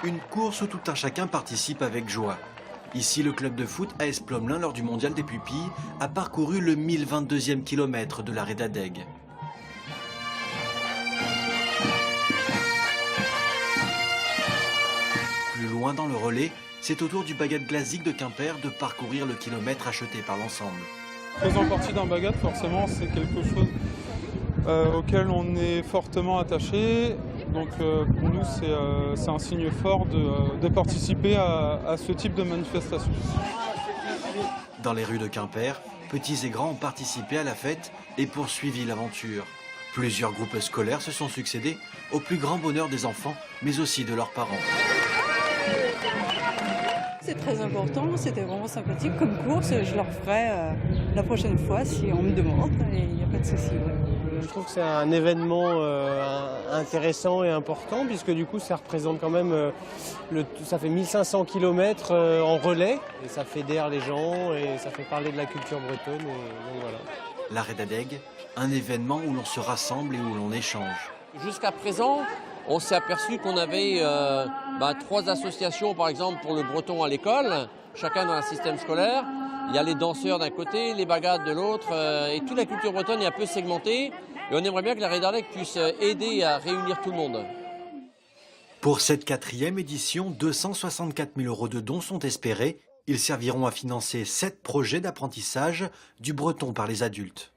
Une course où tout un chacun participe avec joie. Ici, le club de foot AS Plomelin, lors du mondial des pupilles, a parcouru le 1022e kilomètre de la Reda d'Aigue. Plus loin dans le relais, c'est au tour du Bagat Glazik de Quimper de parcourir le kilomètre acheté par l'ensemble. Faisant partie d'un Bagat, forcément, c'est quelque chose auquel on est fortement attaché. Donc pour nous, c'est un signe fort de participer à ce type de manifestation. Dans les rues de Quimper, petits et grands ont participé à la fête et poursuivi l'aventure. Plusieurs groupes scolaires se sont succédés, au plus grand bonheur des enfants, mais aussi de leurs parents. C'est très important, c'était vraiment sympathique comme course. Je le referai la prochaine fois si on me demande, et il n'y a pas de souci. Ouais. Je trouve que c'est un événement intéressant et important puisque du coup ça représente quand même, ça fait 1500 km en relais et ça fédère les gens et ça fait parler de la culture bretonne. Et donc voilà. La Reda d'Aigue, un événement où l'on se rassemble et où l'on échange. Jusqu'à présent, on s'est aperçu qu'on avait 3 associations, par exemple, pour le breton à l'école, chacun dans un système scolaire. Il y a les danseurs d'un côté, les bagades de l'autre, et toute la culture bretonne est un peu segmentée. Et on aimerait bien que la Reda d'Aigue puisse aider à réunir tout le monde. Pour cette 4e édition, 264 000 € de dons sont espérés. Ils serviront à financer 7 projets d'apprentissage du breton par les adultes.